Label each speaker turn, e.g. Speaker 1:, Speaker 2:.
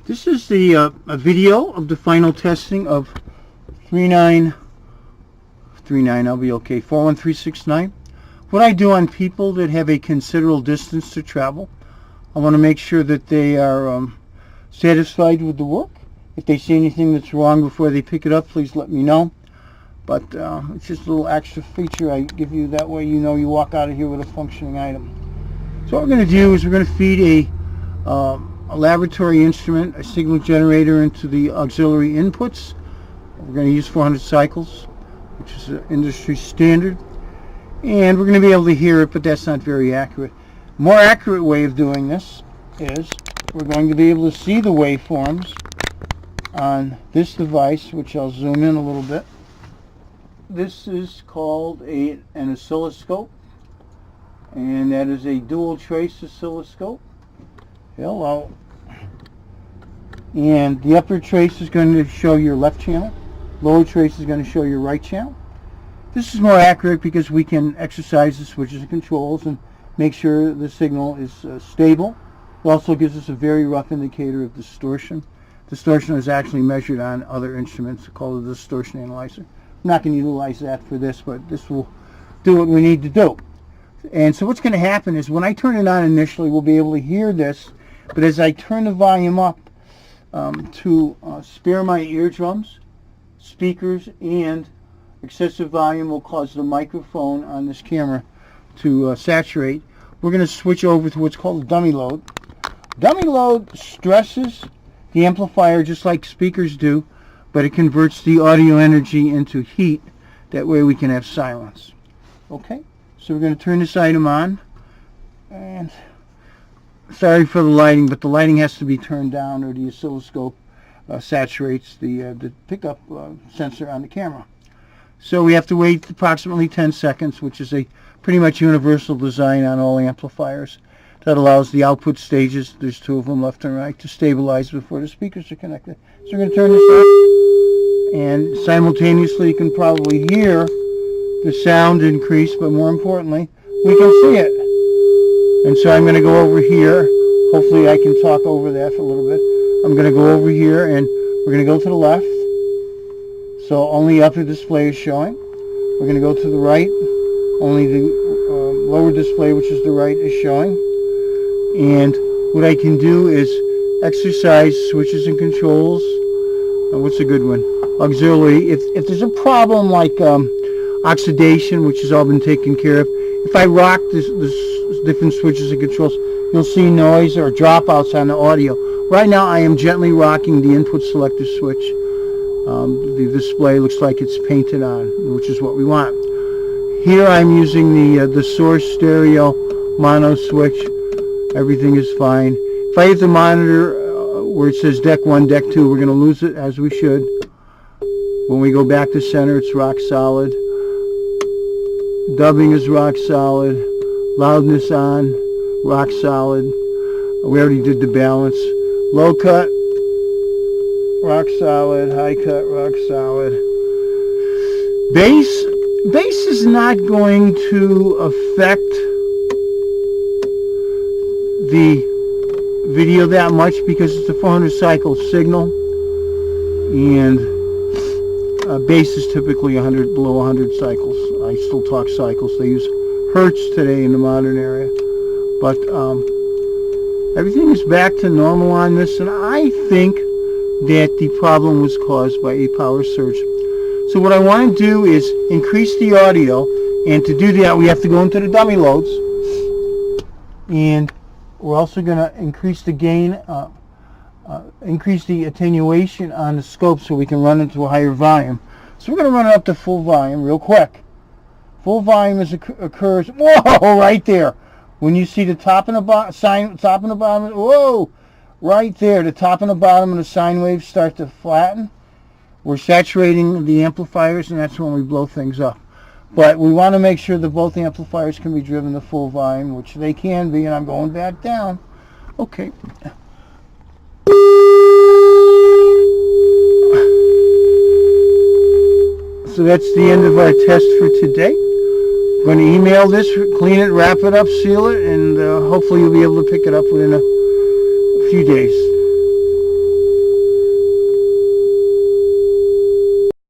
Speaker 1: This is the a video of the final testing of 3939. I'll be okay. 41369. What I do on people that have a considerable distance to travel, I want to make sure that they are satisfied with the work. If they see anything that's wrong before they pick it up, please let me know. But it's just a little extra feature I give you. That way you know you walk out of here with a functioning item. So what we're going to do is we're going to feed a laboratory instrument, a signal generator, into the auxiliary inputs. We're going to use 400 cycles, which is an industry standard. And we're going to be able to hear it, but that's not very accurate. More accurate way of doing this is we're going to be able to see the waveforms on this device, which I'll zoom in a little bit. This is called an oscilloscope, and that is a dual trace oscilloscope. Hello. And the upper trace is going to show your left channel. Lower trace is going to show your right channel. This is more accurate because we can exercise the switches and controls and make sure the signal is stable. It also gives us a very rough indicator of distortion. Distortion is actually measured on other instruments called a distortion analyzer. I'm not going to utilize that for this, but this will do what we need to do. And so what's going to happen is when I turn it on initially, we'll be able to hear this. But as I turn the volume up to spare my eardrums, speakers, and excessive volume will cause the microphone on this camera to saturate, we're going to switch over to what's called a dummy load. Dummy load stresses the amplifier just like speakers do, but it converts the audio energy into heat. That way we can have silence. Okay, so we're going to turn this item on. And sorry for the lighting, but the lighting has to be turned down or the oscilloscope saturates the pickup sensor on the camera. So we have to wait approximately 10 seconds, which is a pretty much universal design on all amplifiers. That allows the output stages, there's two of them left and right, to stabilize before the speakers are connected. So we're going to turn this on, and simultaneously you can probably hear the sound increase, but more importantly, we can see it. And so I'm going to go over here. Hopefully I can talk over that for a little bit. I'm going to go over here, and we're going to go to the left. So only upper display is showing. We're going to go to the right. Only the lower display, which is the right, is showing. And what I can do is exercise switches and controls. What's a good one? Auxiliary. If there's a problem like oxidation, which has all been taken care of, if I rock this different switches and controls, you'll see noise or dropouts on the audio. Right now I am gently rocking the input selector switch. The display looks like it's painted on, which is what we want. Here I'm using the source stereo mono switch. Everything is fine. If I hit the monitor where it says deck 1, deck 2, we're going to lose it, as we should. When we go back to center, it's rock solid. Dubbing is rock solid. Loudness on, rock solid. We already did the balance. Low cut, rock solid. High cut, rock solid. Bass is not going to affect the video that much because it's a 400 cycle signal, and bass is typically below 100 cycles. I still talk cycles. They use hertz today in the modern area, but everything is back to normal on this, and I think that the problem was caused by a power surge. So what I want to do is increase the audio, and to do that we have to go into the dummy loads, and we're also going to increase the gain, increase the attenuation on the scope so we can run into a higher volume. So we're going to run it up to full volume real quick. Full volume occurs, whoa, right there. When you see the top and the bottom, whoa, right there, the top and the bottom of the sine waves start to flatten. We're saturating the amplifiers, and that's when we blow things up. But we want to make sure that both amplifiers can be driven to full volume, which they can be, and I'm going back down. Okay. So that's the end of our test for today. I'm going to email this, clean it, wrap it up, seal it, and hopefully you'll be able to pick it up within a few days.